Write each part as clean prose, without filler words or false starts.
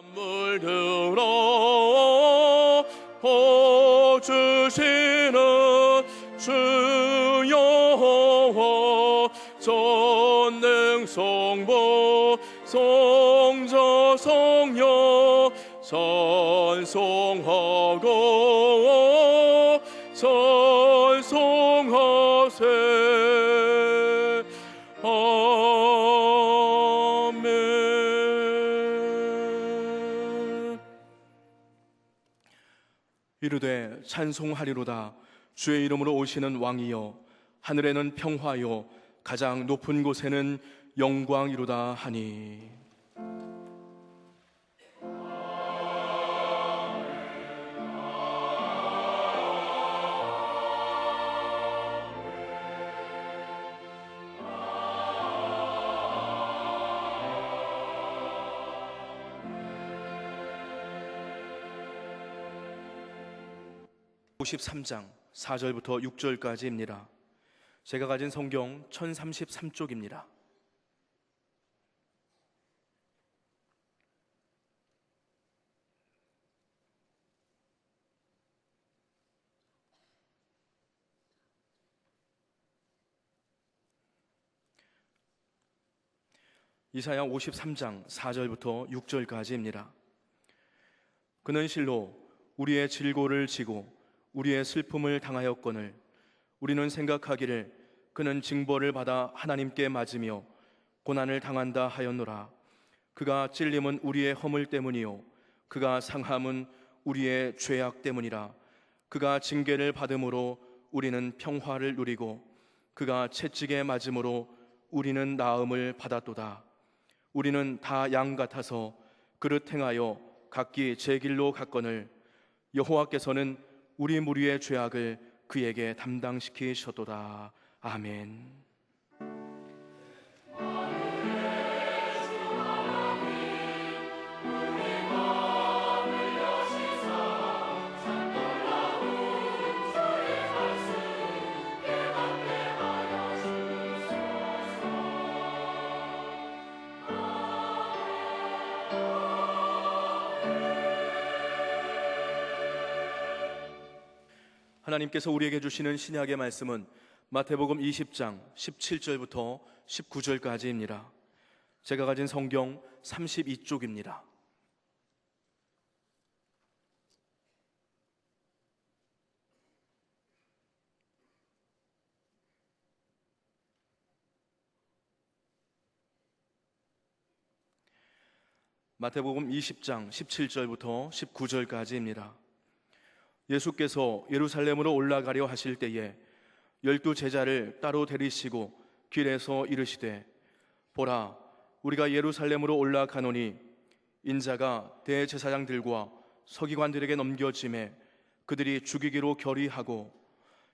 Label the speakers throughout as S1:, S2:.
S1: 물들어 주시는 주 여호와 전능 성부 성자 성령 찬송하고 찬송하세. 아멘. 이르되 찬송하리로다. 주의 이름으로 오시는 왕이여, 하늘에는 평화요 가장 높은 곳에는 영광이로다 하니. (53장) 4절부터 6절까지입니다. 제가 가진 성경 1033쪽입니다. 이사야 53장 4절부터 6절까지입니다. 그는 실로 우리의 질고를 지고 우리의 슬픔을 당하였거늘 우리는 생각하기를 그는 징벌을 받아 하나님께 맞으며 고난을 당한다 하였노라. 그가 찔림은 우리의 허물 때문이요 그가 상함은 우리의 죄악 때문이라. 그가 징계를 받음으로 우리는 평화를 누리고 그가 채찍에 맞음으로 우리는 나음을 받았도다. 우리는 다 양 같아서 그릇 행하여 각기 제 길로 갔거늘 여호와께서는 우리 무리의 죄악을 그에게 담당시키셨도다. 아멘. 하나님께서 우리에게 주시는 신약의 말씀은 마태복음 20장 17절부터 19절까지입니다. 제가 가진 성경 32쪽입니다. 마태복음 20장 17절부터 19절까지입니다. 예수께서 예루살렘으로 올라가려 하실 때에 12 제자를 따로 데리시고 길에서 이르시되 보라, 우리가 예루살렘으로 올라가노니 인자가 대제사장들과 서기관들에게 넘겨짐에 그들이 죽이기로 결의하고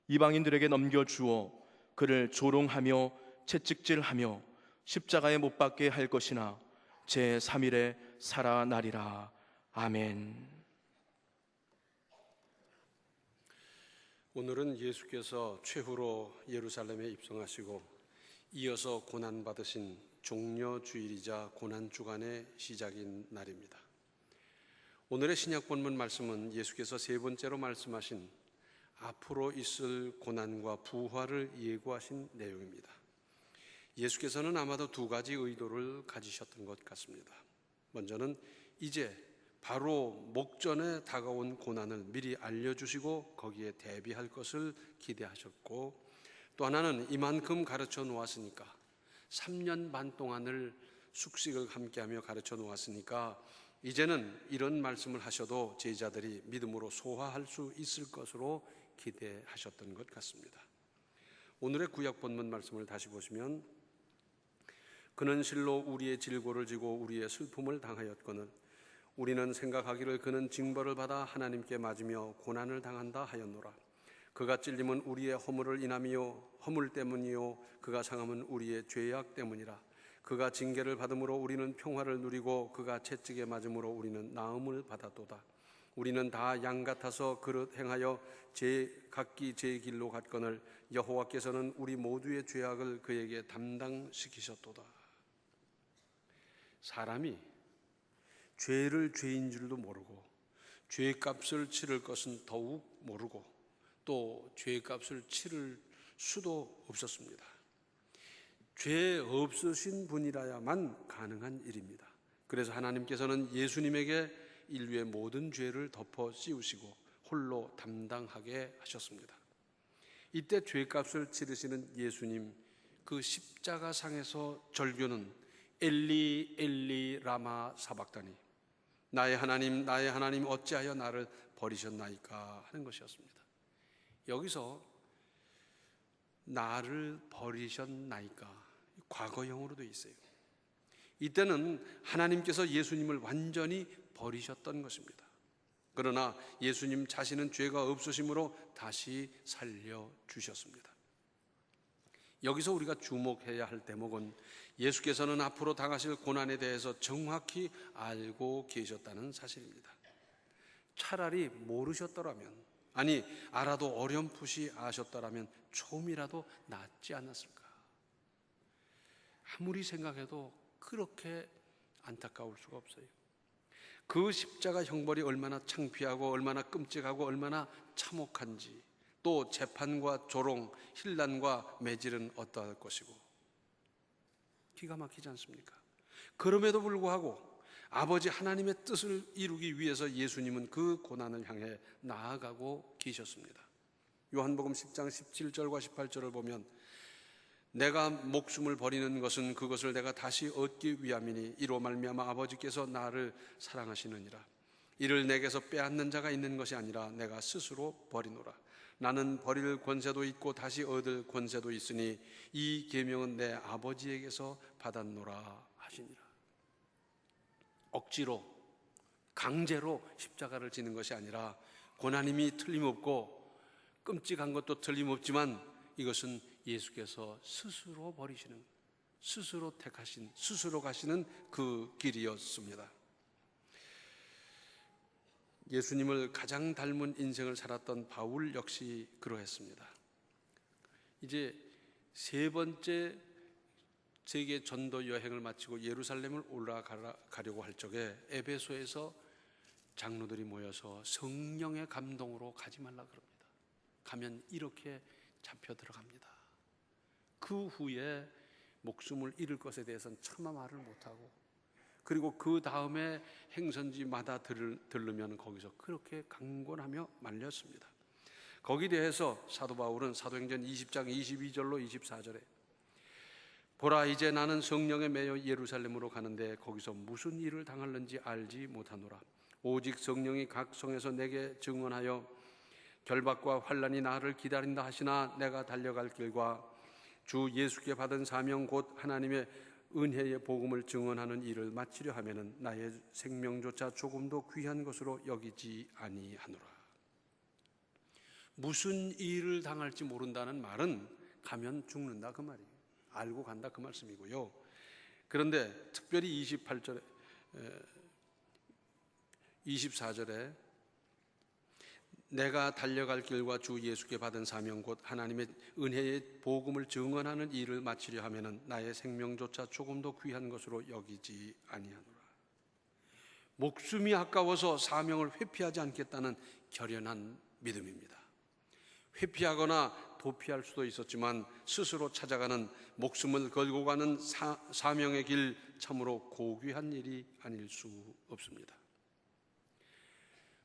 S1: 이방인들에게 넘겨주어 그를 조롱하며 채찍질하며 십자가에 못 박게 할 것이나 제3일에 살아나리라. 아멘.
S2: 오늘은 예수께서 최후로 예루살렘에 입성하시고 이어서 고난받으신 종려주일이자 고난주간의 시작인 날입니다. 오늘의 신약 본문 말씀은 예수께서 세 번째로 말씀하신 앞으로 있을 고난과 부활을 예고하신 내용입니다. 예수께서는 아마도 두 가지 의도를 가지셨던 것 같습니다. 먼저는 이제 바로 목전에 다가온 고난을 미리 알려주시고 거기에 대비할 것을 기대하셨고, 또 하나는 이만큼 가르쳐 놓았으니까 3년 반 동안을 숙식을 함께하며 가르쳐 놓았으니까 이제는 이런 말씀을 하셔도 제자들이 믿음으로 소화할 수 있을 것으로 기대하셨던 것 같습니다. 오늘의 구약 본문 말씀을 다시 보시면 그는 실로 우리의 질고를 지고 우리의 슬픔을 당하였거늘 우리는 생각하기를 그는 징벌을 받아 하나님께 맞으며 고난을 당한다 하였노라. 그가 찔림은 우리의 허물을 인함이요 허물 때문이요 그가 상함은 우리의 죄악 때문이라. 그가 징계를 받음으로 우리는 평화를 누리고 그가 채찍에 맞음으로 우리는 나음을 받았도다. 우리는 다 양 같아서 그릇 행하여 각기 제 길로 갔거늘 여호와께서는 우리 모두의 죄악을 그에게 담당시키셨도다. 사람이 죄를 죄인 줄도 모르고 죄값을 치를 것은 더욱 모르고 또 죄값을 치를 수도 없었습니다. 죄 없으신 분이라야만 가능한 일입니다. 그래서 하나님께서는 예수님에게 인류의 모든 죄를 덮어 씌우시고 홀로 담당하게 하셨습니다. 이때 죄값을 치르시는 예수님, 그 십자가상에서 절규는 엘리 엘리 라마 사박다니, 나의 하나님 어찌하여 나를 버리셨나이까 하는 것이었습니다. 여기서 나를 버리셨나이까 과거형으로 되어 있어요. 이때는 하나님께서 예수님을 완전히 버리셨던 것입니다. 그러나 예수님 자신은 죄가 없으심으로 다시 살려주셨습니다. 여기서 우리가 주목해야 할 대목은 예수께서는 앞으로 당하실 고난에 대해서 정확히 알고 계셨다는 사실입니다. 차라리 모르셨더라면, 아니 알아도 어렴풋이 아셨더라면 좀이라도 낫지 않았을까. 아무리 생각해도 그렇게 안타까울 수가 없어요. 그 십자가 형벌이 얼마나 창피하고 얼마나 끔찍하고 얼마나 참혹한지, 또 재판과 조롱, 힐난과 매질은 어떠할 것이고, 기가 막히지 않습니까? 그럼에도 불구하고 아버지 하나님의 뜻을 이루기 위해서 예수님은 그 고난을 향해 나아가고 계셨습니다. 요한복음 10장 17절과 18절을 보면 내가 목숨을 버리는 것은 그것을 내가 다시 얻기 위함이니 이로 말미암아 아버지께서 나를 사랑하시느니라. 이를 내게서 빼앗는 자가 있는 것이 아니라 내가 스스로 버리노라. 나는 버릴 권세도 있고 다시 얻을 권세도 있으니 이 계명은 내 아버지에게서 받았노라 하시니라. 억지로 강제로 십자가를 지는 것이 아니라 고난임이 틀림없고 끔찍한 것도 틀림없지만 이것은 예수께서 스스로 버리시는, 스스로 택하신, 스스로 가시는 그 길이었습니다. 예수님을 가장 닮은 인생을 살았던 바울 역시 그러했습니다. 이제 세 번째 세계 전도 여행을 마치고 예루살렘을 올라가려고 할 적에 에베소에서 장로들이 모여서 성령의 감동으로 가지 말라 그럽니다. 가면 이렇게 잡혀 들어갑니다. 그 후에 목숨을 잃을 것에 대해서는 차마 말을 못하고, 그리고 그 다음에 행선지마다 들르면 거기서 그렇게 강권하며 말렸습니다. 거기에 대해서 사도 바울은 사도행전 20장 22절로 24절에 보라 이제 나는 성령에 매여 예루살렘으로 가는데 거기서 무슨 일을 당할는지 알지 못하노라. 오직 성령이 각 성에서 내게 증언하여 결박과 환난이 나를 기다린다 하시나 내가 달려갈 길과 주 예수께 받은 사명 곧 하나님의 은혜의 복음을 증언하는 일을 마치려 하면은 나의 생명조차 조금도 귀한 것으로 여기지 아니하노라. 무슨 일을 당할지 모른다는 말은 가면 죽는다 그 말이에요. 알고 간다 그 말씀이고요. 그런데 특별히 24절에 내가 달려갈 길과 주 예수께 받은 사명 곧 하나님의 은혜의 복음을 증언하는 일을 마치려 하면은 나의 생명조차 조금도 귀한 것으로 여기지 아니하노라. 목숨이 아까워서 사명을 회피하지 않겠다는 결연한 믿음입니다. 회피하거나 도피할 수도 있었지만 스스로 찾아가는, 목숨을 걸고 가는 사명의 길, 참으로 고귀한 일이 아닐 수 없습니다.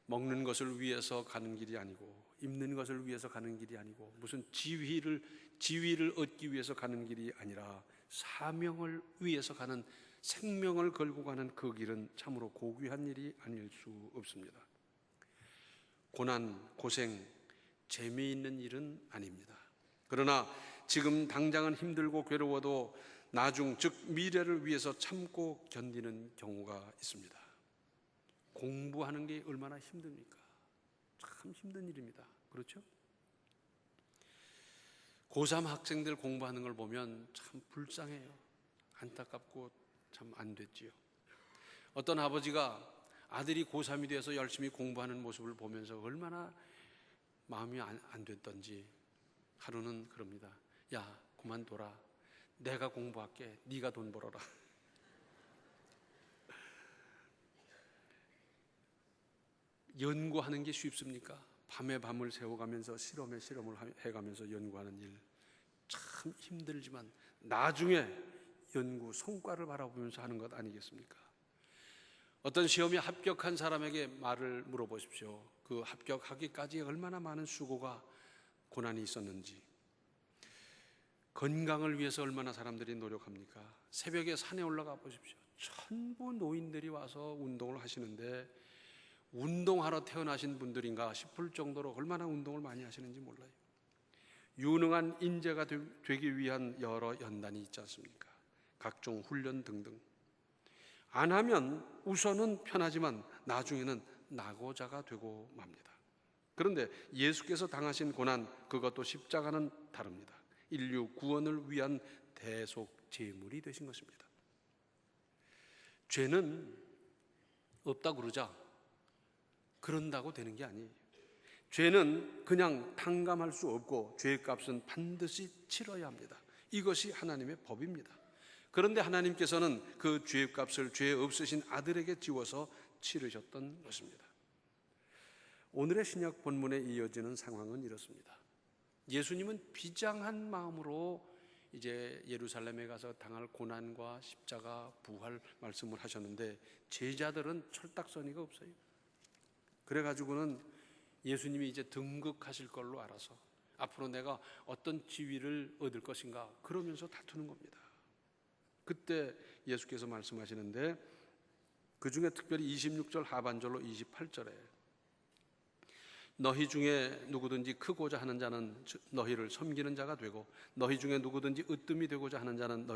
S2: 먹는 것을 위해서 가는 길이 아니고, 입는 것을 위해서 가는 길이 아니고, 무슨 지위를 얻기 위해서 가는 길이 아니라 사명을 위해서 가는, 생명을 걸고 가는 그 길은 참으로 고귀한 일이 아닐 수 없습니다. 고난, 고생, 재미있는 일은 아닙니다. 그러나 지금 당장은 힘들고 괴로워도 나중, 즉 미래를 위해서 참고 견디는 경우가 있습니다. 공부하는 게 얼마나 힘듭니까? 참 힘든 일입니다. 그렇죠? 고3 학생들 공부하는 걸 보면 참 불쌍해요. 안타깝고 참 안 됐지요. 어떤 아버지가 아들이 고3이 돼서 열심히 공부하는 모습을 보면서 얼마나 마음이 안 됐던지 하루는 그럽니다. 야, 그만둬라. 내가 공부할게. 네가 돈 벌어라. 연구하는 게 쉽습니까? 밤에 밤을 새워가면서 실험에 실험을 해가면서 연구하는 일 참 힘들지만 나중에 연구 성과를 바라보면서 하는 것 아니겠습니까? 어떤 시험에 합격한 사람에게 말을 물어보십시오. 그 합격하기까지 얼마나 많은 수고가 고난이 있었는지, 건강을 위해서 얼마나 사람들이 노력합니까? 새벽에 산에 올라가 보십시오. 전부 노인들이 와서 운동을 하시는데 운동하러 태어나신 분들인가 싶을 정도로 얼마나 운동을 많이 하시는지 몰라요. 유능한 인재가 되기 위한 여러 연단이 있지 않습니까? 각종 훈련 등등. 안 하면 우선은 편하지만 나중에는 낙오자가 되고 맙니다. 그런데 예수께서 당하신 고난, 그것도 십자가는 다릅니다. 인류 구원을 위한 대속 제물이 되신 것입니다. 죄는 없다고 그러자 그런다고 되는 게 아니에요. 죄는 그냥 탕감할 수 없고 죄값은 반드시 치러야 합니다. 이것이 하나님의 법입니다. 그런데 하나님께서는 그 죄값을 죄 없으신 아들에게 지워서 치르셨던 것입니다. 오늘의 신약 본문에 이어지는 상황은 이렇습니다. 예수님은 비장한 마음으로 이제 예루살렘에 가서 당할 고난과 십자가, 부활 말씀을 하셨는데 제자들은 철딱서니가 없어요. 그래가지고는 예수님이 이제 등극하실 걸로 알아서 앞으로 내가 어떤 지위를 얻을 것인가 그러면서 다투는 겁니다. 그때 예수께서 말씀하시는데 그 중에 특별히 26절 하반절로 28절에 너희 중에 누구든지 크고자 하는 자는 너희를 섬기는 자가 되고 너희 중에 누구든지 으뜸이 되고자 하는 자는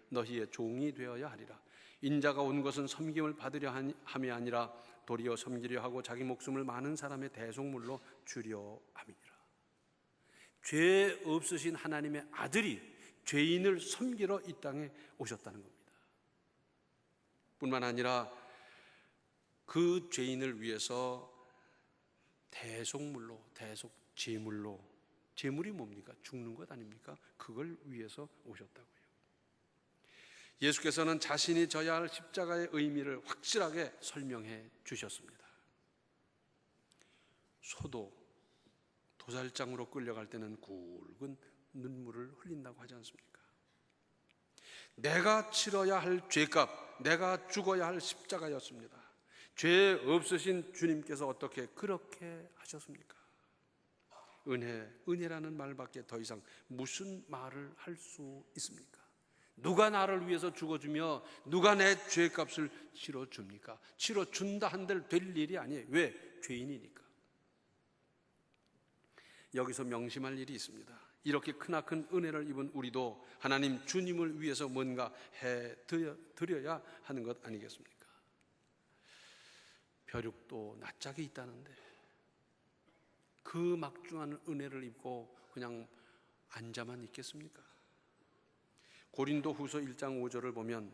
S2: 너희의 종이 되어야 하리라. 인자가 온 것은 섬김을 받으려 함이 아니라 도리어 섬기려 하고 자기 목숨을 많은 사람의 대속물로 주려 함이니라. 죄 없으신 하나님의 아들이 죄인을 섬기러 이 땅에 오셨다는 겁니다. 뿐만 아니라 그 죄인을 위해서 대속물로, 대속제물로, 제물이 뭡니까? 죽는 것 아닙니까? 그걸 위해서 오셨다고요. 예수께서는 자신이 져야 할 십자가의 의미를 확실하게 설명해 주셨습니다. 소도 도살장으로 끌려갈 때는 굵은 눈물을 흘린다고 하지 않습니까? 내가 치러야 할 죄값, 내가 죽어야 할 십자가였습니다. 죄 없으신 주님께서 어떻게 그렇게 하셨습니까? 은혜라는 말밖에 더 이상 무슨 말을 할 수 있습니까? 누가 나를 위해서 죽어주며 누가 내 죄값을 치러줍니까? 치러준다 한들 될 일이 아니에요. 왜? 죄인이니까. 여기서 명심할 일이 있습니다. 이렇게 크나큰 은혜를 입은 우리도 하나님 주님을 위해서 뭔가 해드려야 하는 것 아니겠습니까? 벼룩도 낯짝이 있다는데 그 막중한 은혜를 입고 그냥 앉아만 있겠습니까? 고린도 후서 1장 5절을 보면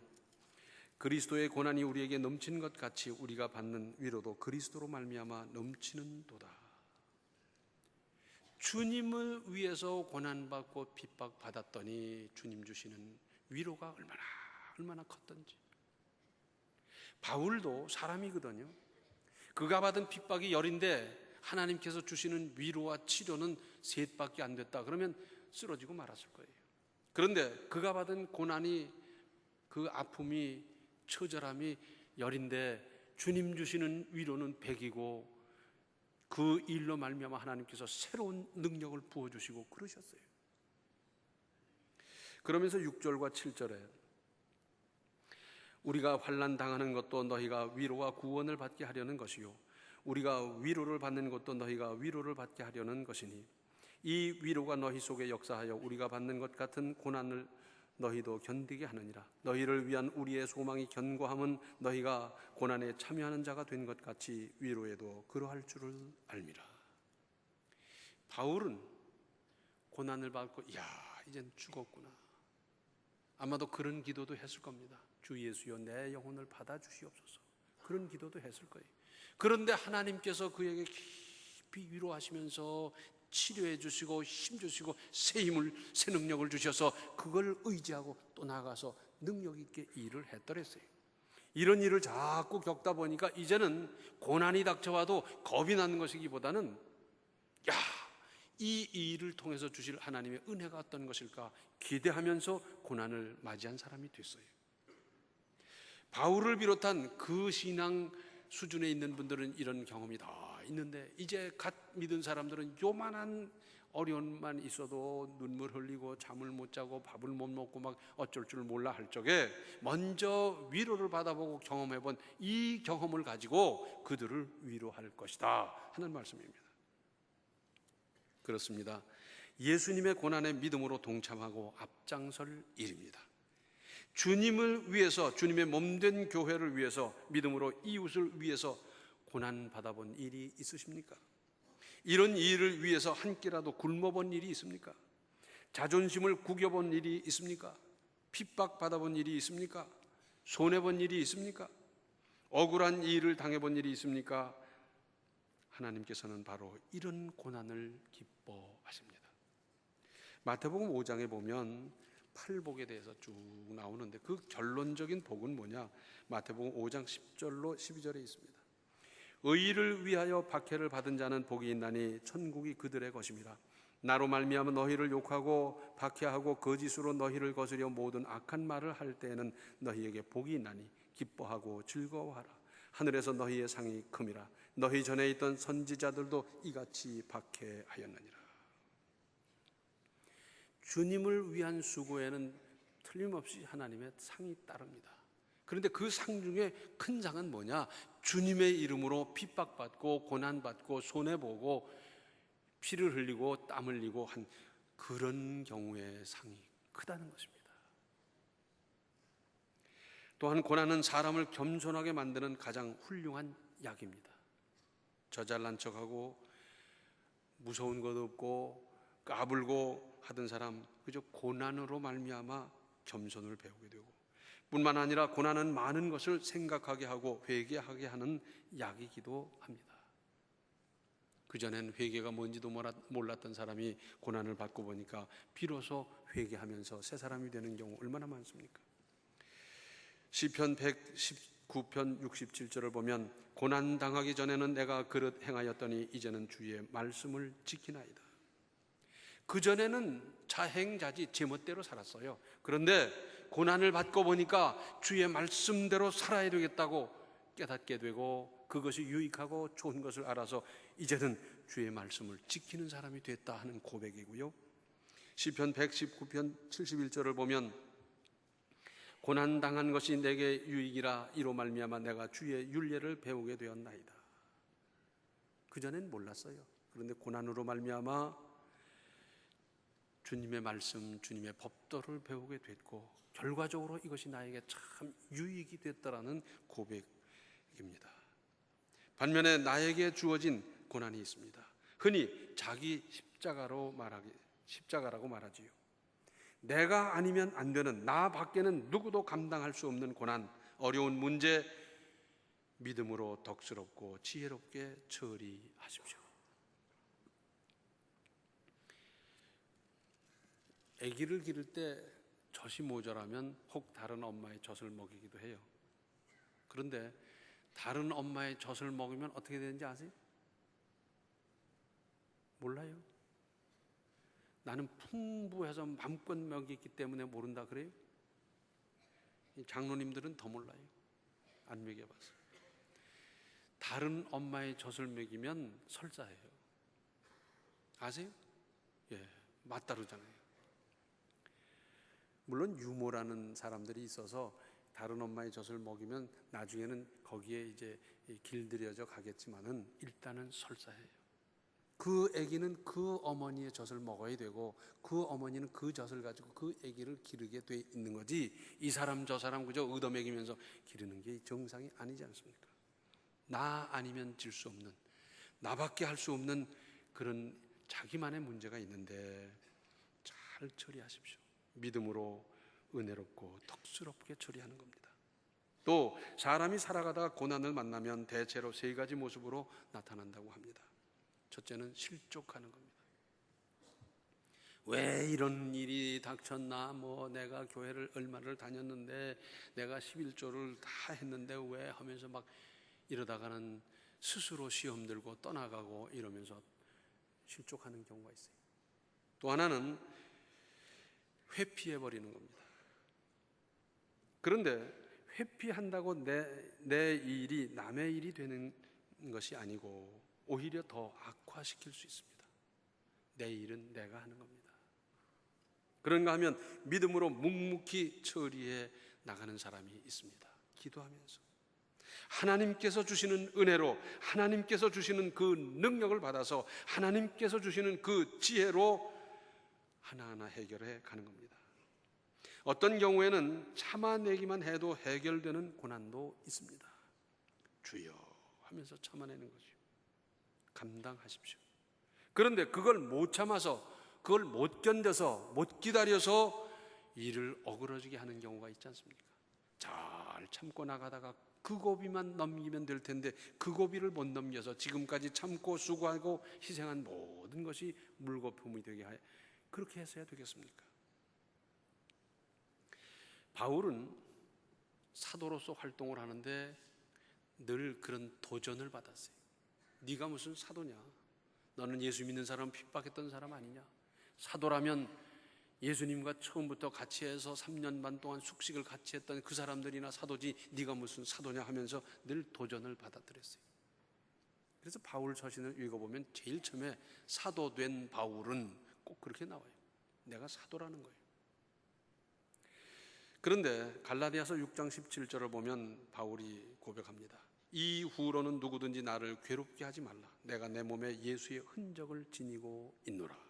S2: 그리스도의 고난이 우리에게 넘치는 것 같이 우리가 받는 위로도 그리스도로 말미암아 넘치는도다. 주님을 위해서 고난받고 핍박받았더니 주님 주시는 위로가 얼마나 컸던지. 바울도 사람이거든요. 그가 받은 핍박이 열인데 하나님께서 주시는 위로와 치료는 셋밖에 안 됐다. 그러면 쓰러지고 말았을 거예요. 그런데 그가 받은 고난이, 그 아픔이, 처절함이 열인데 주님 주시는 위로는 백이고 그 일로 말미암아 하나님께서 새로운 능력을 부어주시고 그러셨어요. 그러면서 6절과 7절에 우리가 환난 당하는 것도 너희가 위로와 구원을 받게 하려는 것이요 우리가 위로를 받는 것도 너희가 위로를 받게 하려는 것이니 이 위로가 너희 속에 역사하여 우리가 받는 것 같은 고난을 너희도 견디게 하느니라. 너희를 위한 우리의 소망이 견고함은 너희가 고난에 참여하는 자가 된 것 같이 위로에도 그러할 줄을 알미라. 바울은 고난을 받고 이젠 죽었구나. 아마도 그런 기도도 했을 겁니다. 주 예수여 내 영혼을 받아주시옵소서. 그런 기도도 했을 거예요. 그런데 하나님께서 그에게 깊이 위로하시면서 치료해 주시고 힘 주시고 새 힘을, 새 능력을 주셔서 그걸 의지하고 또 나가서 능력 있게 일을 했더랬어요. 이런 일을 자꾸 겪다 보니까 이제는 고난이 닥쳐와도 겁이 나는 것이기보다는 이 일을 통해서 주실 하나님의 은혜가 어떤 것일까 기대하면서 고난을 맞이한 사람이 됐어요. 바울을 비롯한 그 신앙 수준에 있는 분들은 이런 경험이 다 있는데, 이제 갓 믿은 사람들은 요만한 어려움만 있어도 눈물 흘리고 잠을 못 자고 밥을 못 먹고 막 어쩔 줄 몰라 할 적에 먼저 위로를 받아보고 경험해본 이 경험을 가지고 그들을 위로할 것이다 하는 말씀입니다. 그렇습니다. 예수님의 고난에 믿음으로 동참하고 앞장설 일입니다. 주님을 위해서, 주님의 몸된 교회를 위해서, 믿음으로 이웃을 위해서 고난 받아본 일이 있으십니까? 이런 일을 위해서 한 끼라도 굶어본 일이 있습니까? 자존심을 구겨본 일이 있습니까? 핍박받아본 일이 있습니까? 손해본 일이 있습니까? 억울한 일을 당해본 일이 있습니까? 하나님께서는 바로 이런 고난을 기뻐하십니다. 마태복음 5장에 보면 팔복에 대해서 쭉 나오는데 그 결론적인 복은 뭐냐? 마태복음 5장 10절로 12절에 있습니다. 의를 위하여 박해를 받은 자는 복이 있나니 천국이 그들의 것입니다. 나로 말미암아 너희를 욕하고 박해하고 거짓으로 너희를 거스려 모든 악한 말을 할 때에는 너희에게 복이 있나니 기뻐하고 즐거워하라. 하늘에서 너희의 상이 큼이라. 너희 전에 있던 선지자들도 이같이 박해하였느니라. 주님을 위한 수고에는 틀림없이 하나님의 상이 따릅니다. 그런데 그 상 중에 큰 상은 뭐냐? 주님의 이름으로 핍박받고 고난받고 손해보고 피를 흘리고 땀 흘리고 한 그런 경우의 상이 크다는 것입니다. 또한 고난은 사람을 겸손하게 만드는 가장 훌륭한 약입니다. 저 잘난 척하고 무서운 것 없고 까불고 하던 사람 그저 고난으로 말미암아 겸손을 배우게 되고, 뿐만 아니라 고난은 많은 것을 생각하게 하고 회개하게 하는 약이기도 합니다. 그전엔 회개가 뭔지도 몰랐던 사람이 고난을 받고 보니까 비로소 회개하면서 새 사람이 되는 경우 얼마나 많습니까? 시편 119편 67절을 보면 고난 당하기 전에는 내가 그릇 행하였더니 이제는 주의 말씀을 지키나이다. 그전에는 자행자지 제멋대로 살았어요. 그런데 고난을 받고 보니까 주의 말씀대로 살아야 되겠다고 깨닫게 되고 그것이 유익하고 좋은 것을 알아서 이제는 주의 말씀을 지키는 사람이 됐다 하는 고백이고요. 시편 119편 71절을 보면 고난당한 것이 내게 유익이라 이로 말미암아 내가 주의 율례를 배우게 되었나이다. 그전엔 몰랐어요. 그런데 고난으로 말미암아 주님의 말씀, 주님의 법도를 배우게 됐고 결과적으로 이것이 나에게 참 유익이 됐다라는 고백입니다. 반면에 나에게 주어진 고난이 있습니다. 흔히 자기 십자가라고 말하지요. 내가 아니면 안 되는, 나 밖에는 누구도 감당할 수 없는 고난, 어려운 문제, 믿음으로 덕스럽고 지혜롭게 처리하십시오. 아기를 기를 때 젖이 모자라면 혹 다른 엄마의 젖을 먹이기도 해요. 그런데 다른 엄마의 젖을 먹으면 어떻게 되는지 아세요? 몰라요. 나는 풍부해서 맘껏 먹이기 때문에 모른다 그래요? 장로님들은 더 몰라요. 안 먹여봐서. 다른 엄마의 젖을 먹이면 설사해요. 아세요? 예, 맞다르잖아요. 물론 유모라는 사람들이 있어서 다른 엄마의 젖을 먹이면 나중에는 거기에 이제 길들여져 가겠지만은 일단은 설사해요. 그 아기는 그 어머니의 젖을 먹어야 되고 그 어머니는 그 젖을 가지고 그 아기를 기르게 돼 있는 거지, 이 사람 저 사람 그저 얻어먹이면서 기르는 게 정상이 아니지 않습니까? 나 아니면 질 수 없는, 나밖에 할 수 없는 그런 자기만의 문제가 있는데 잘 처리하십시오. 믿음으로 은혜롭고 덕스럽게 처리하는 겁니다. 또 사람이 살아가다가 고난을 만나면 대체로 세 가지 모습으로 나타난다고 합니다. 첫째는 실족하는 겁니다. 왜 이런 일이 닥쳤나? 뭐 내가 교회를 얼마를 다녔는데 내가 11조를 다 했는데 왜 하면서 막 이러다가는 스스로 시험 들고 떠나가고 이러면서 실족하는 경우가 있어요. 또 하나는 회피해버리는 겁니다. 그런데 회피한다고 내 일이 남의 일이 되는 것이 아니고 오히려 더 악화시킬 수 있습니다. 내 일은 내가 하는 겁니다. 그런가 하면 믿음으로 묵묵히 처리해 나가는 사람이 있습니다. 기도하면서 하나님께서 주시는 은혜로, 하나님께서 주시는 그 능력을 받아서, 하나님께서 주시는 그 지혜로 하나하나 해결해 가는 겁니다. 어떤 경우에는 참아내기만 해도 해결되는 고난도 있습니다. 주여 하면서 참아내는 거죠. 감당하십시오. 그런데 그걸 못 참아서, 그걸 못 견뎌서, 못 기다려서 일을 어그러지게 하는 경우가 있지 않습니까? 잘 참고 나가다가 그 고비만 넘기면 될 텐데 그 고비를 못 넘겨서 지금까지 참고 수고하고 희생한 모든 것이 물거품이 되게 하여 그렇게 했어야 되겠습니까? 바울은 사도로서 활동을 하는데 늘 그런 도전을 받았어요. 네가 무슨 사도냐? 너는 예수 믿는 사람 핍박했던 사람 아니냐? 사도라면 예수님과 처음부터 같이 해서 3년 반 동안 숙식을 같이 했던 그 사람들이나 사도지 네가 무슨 사도냐 하면서 늘 도전을 받아들였어요. 그래서 바울 서신을 읽어보면 제일 처음에 사도된 바울은 꼭 그렇게 나와요. 내가 사도라는 거예요. 그런데 갈라디아서 6장 17절을 보면 바울이 고백합니다. 이후로는 누구든지 나를 괴롭게 하지 말라. 내가 내 몸에 예수의 흔적을 지니고 있노라.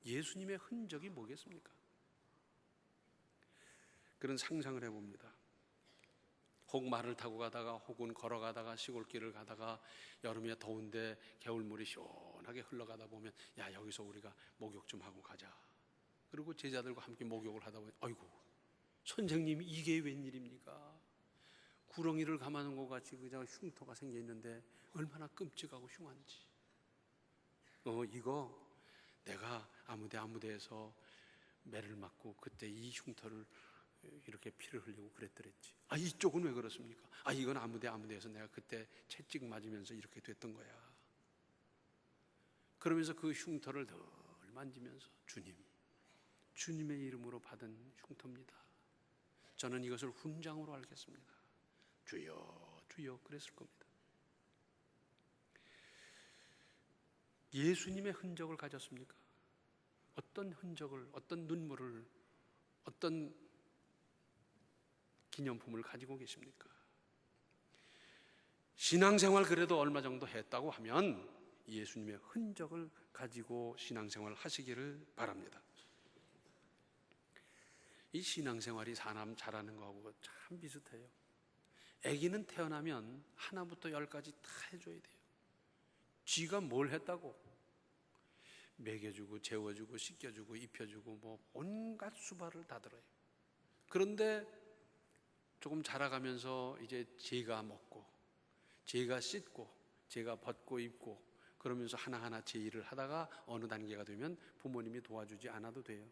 S2: 예수님의 흔적이 뭐겠습니까? 그런 상상을 해봅니다. 혹 말을 타고 가다가 혹은 걸어가다가 시골길을 가다가 여름에 더운데 겨울물이 시원하게 흘러가다 보면 야 여기서 우리가 목욕 좀 하고 가자. 그리고 제자들과 함께 목욕을 하다 보면 아이고 선생님 이게 웬일입니까? 구렁이를 감아놓은 것 같이 그냥 흉터가 생겨 있는데 얼마나 끔찍하고 흉한지. 이거 내가 아무데에서 매를 맞고 그때 이 흉터를 이렇게 피를 흘리고 그랬더랬지. 아 이쪽은 왜 그렇습니까? 아 이건 아무데에서 내가 그때 채찍 맞으면서 이렇게 됐던 거야. 그러면서 그 흉터를 늘 만지면서 주님의 이름으로 받은 흉터입니다. 저는 이것을 훈장으로 알겠습니다. 주여 주여 그랬을 겁니다. 예수님의 흔적을 가졌습니까? 어떤 흔적을, 어떤 눈물을, 어떤 기념품을 가지고 계십니까? 신앙생활 그래도 얼마 정도 했다고 하면 예수님의 흔적을 가지고 신앙생활 하시기를 바랍니다. 이 신앙생활이 사람 잘하는 거하고 참 비슷해요. 아기는 태어나면 하나부터 열까지 다 해줘야 돼요. 쥐가 뭘 했다고? 먹여주고 재워주고 씻겨주고 입혀주고 뭐 온갖 수발을 다 들어요. 그런데 조금 자라가면서 이제 제가 먹고 제가 씻고 제가 벗고 입고 그러면서 하나하나 제 일을 하다가 어느 단계가 되면 부모님이 도와주지 않아도 돼요.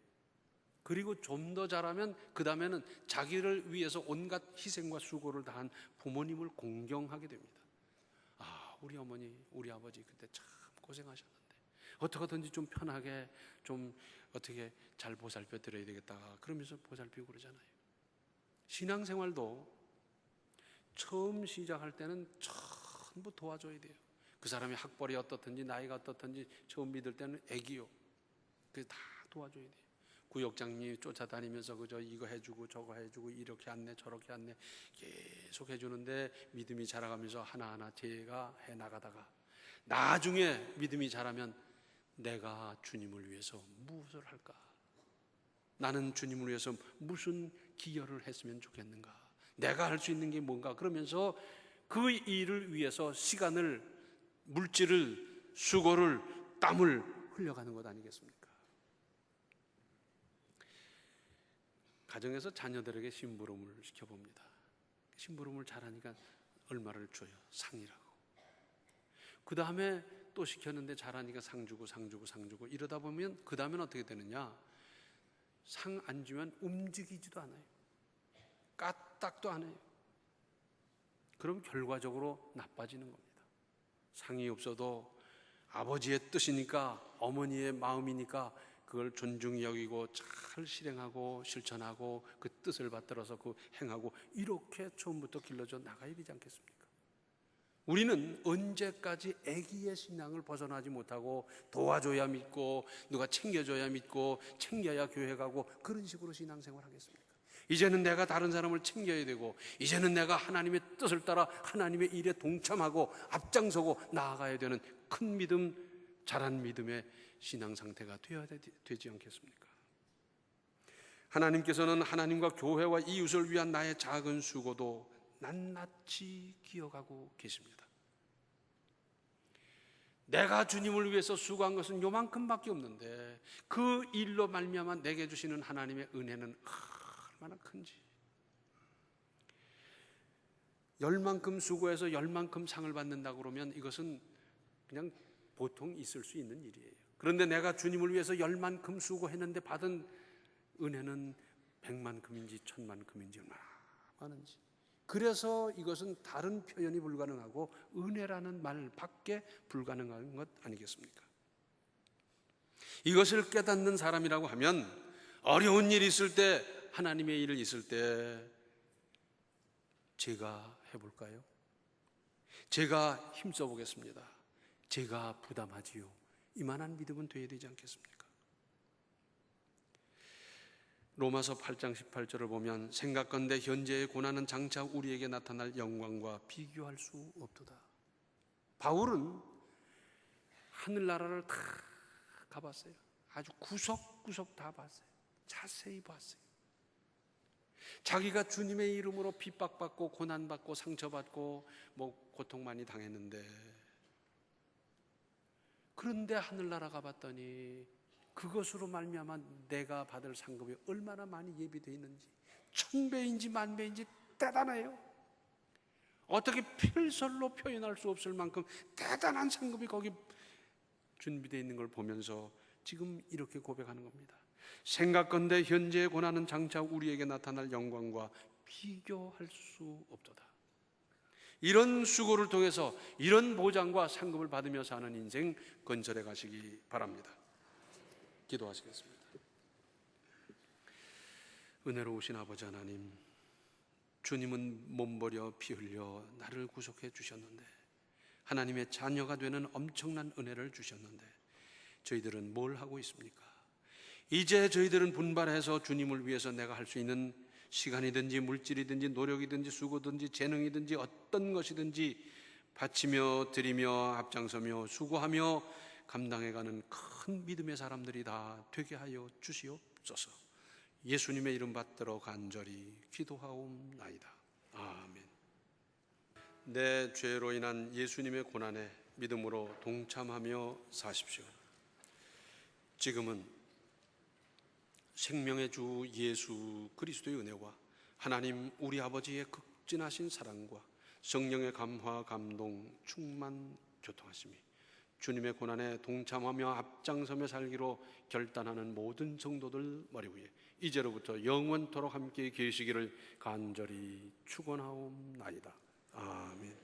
S2: 그리고 좀 더 자라면 그 다음에는 자기를 위해서 온갖 희생과 수고를 다한 부모님을 공경하게 됩니다. 아 우리 어머니 우리 아버지 그때 참 고생하셨는데 어떻게든지 좀 편하게 좀 어떻게 잘 보살펴 드려야 되겠다 그러면서 보살피고 그러잖아요. 신앙생활도 처음 시작할 때는 전부 도와줘야 돼요. 그 사람이 학벌이 어떻든지 나이가 어떻든지 처음 믿을 때는 애기요. 그래서 다 도와줘야 돼요. 구역장님이 쫓아다니면서 그저 이거 해주고 저거 해주고 이렇게 안내 저렇게 안내 계속 해주는데 믿음이 자라가면서 하나하나 제가 해나가다가 나중에 믿음이 자라면 내가 주님을 위해서 무엇을 할까? 나는 주님을 위해서 무슨 기여를 했으면 좋겠는가? 내가 할 수 있는 게 뭔가? 그러면서 그 일을 위해서 시간을, 물질을, 수고를, 땀을 흘려가는 것 아니겠습니까? 가정에서 자녀들에게 심부름을 시켜봅니다. 심부름을 잘하니까 얼마를 줘요? 상이라고. 그 다음에 또 시켰는데 잘하니까 상 주고 이러다 보면 그 다음엔 어떻게 되느냐? 상 안 주면 움직이지도 않아요. 까딱도 안 해요. 그럼 결과적으로 나빠지는 겁니다. 상이 없어도 아버지의 뜻이니까, 어머니의 마음이니까 그걸 존중히 여기고 잘 실행하고 실천하고 그 뜻을 받들어서 그 행하고, 이렇게 처음부터 길러져 나가야 되지 않겠습니까? 우리는 언제까지 애기의 신앙을 벗어나지 못하고 도와줘야 믿고 누가 챙겨줘야 믿고 챙겨야 교회 가고 그런 식으로 신앙생활 하겠습니까? 이제는 내가 다른 사람을 챙겨야 되고, 이제는 내가 하나님의 뜻을 따라 하나님의 일에 동참하고 앞장서고 나아가야 되는 큰 믿음, 자란 믿음의 신앙 상태가 되어야 되지 않겠습니까? 하나님께서는 하나님과 교회와 이웃을 위한 나의 작은 수고도 낱낱이 기억하고 계십니다. 내가 주님을 위해서 수고한 것은 요만큼밖에 없는데 그 일로 말미암아 내게 주시는 하나님의 은혜는 얼마나 큰지. 열만큼 수고해서 열만큼 상을 받는다고 그러면 이것은 그냥 보통 있을 수 있는 일이에요. 그런데 내가 주님을 위해서 열만큼 수고했는데 받은 은혜는 100만큼인지 1000만큼인지 얼마나 많은지. 그래서 이것은 다른 표현이 불가능하고 은혜라는 말밖에 불가능한 것 아니겠습니까? 이것을 깨닫는 사람이라고 하면 어려운 일이 있을 때, 하나님의 일을 있을 때 제가 해볼까요? 제가 힘써 보겠습니다. 제가 부담하지요. 이만한 믿음은 되어야 되지 않겠습니까? 로마서 8장 18절을 보면 생각건대 현재의 고난은 장차 우리에게 나타날 영광과 비교할 수 없도다. 바울은 하늘나라를 다 가봤어요. 아주 구석구석 다 봤어요. 자세히 봤어요. 자기가 주님의 이름으로 핍박받고 고난받고 상처받고 고통 많이 당했는데, 그런데 하늘나라 가봤더니 그것으로 말미암아 내가 받을 상급이 얼마나 많이 예비되어 있는지, 1000배인지 10,000배인지 대단해요. 어떻게 필설로 표현할 수 없을 만큼 대단한 상급이 거기 준비되어 있는 걸 보면서 지금 이렇게 고백하는 겁니다. 생각건대 현재의 고난은 장차 우리에게 나타날 영광과 비교할 수 없도다. 이런 수고를 통해서 이런 보장과 상급을 받으며 사는 인생 건설해 가시기 바랍니다. 기도하시겠습니다. 은혜로우신 아버지 하나님, 주님은 몸버려 피 흘려 나를 구속해 주셨는데, 하나님의 자녀가 되는 엄청난 은혜를 주셨는데 저희들은 뭘 하고 있습니까? 이제 저희들은 분발해서 주님을 위해서 내가 할 수 있는 시간이든지 물질이든지 노력이든지 수고든지 재능이든지 어떤 것이든지 바치며 드리며 앞장서며 수고하며 감당해가는 큰 믿음의 사람들이 다 되게 하여 주시옵소서. 예수님의 이름 받들어 간절히 기도하옵나이다. 아멘. 내 죄로 인한 예수님의 고난에 믿음으로 동참하며 사십시오. 지금은 생명의 주 예수 그리스도의 은혜와 하나님 우리 아버지의 극진하신 사랑과 성령의 감화 감동 충만 교통하심이 주님의 고난에 동참하며 앞장서며 살기로 결단하는 모든 성도들 머리 위에 이제로부터 영원토록 함께 계시기를 간절히 축원하옵나이다. 아멘.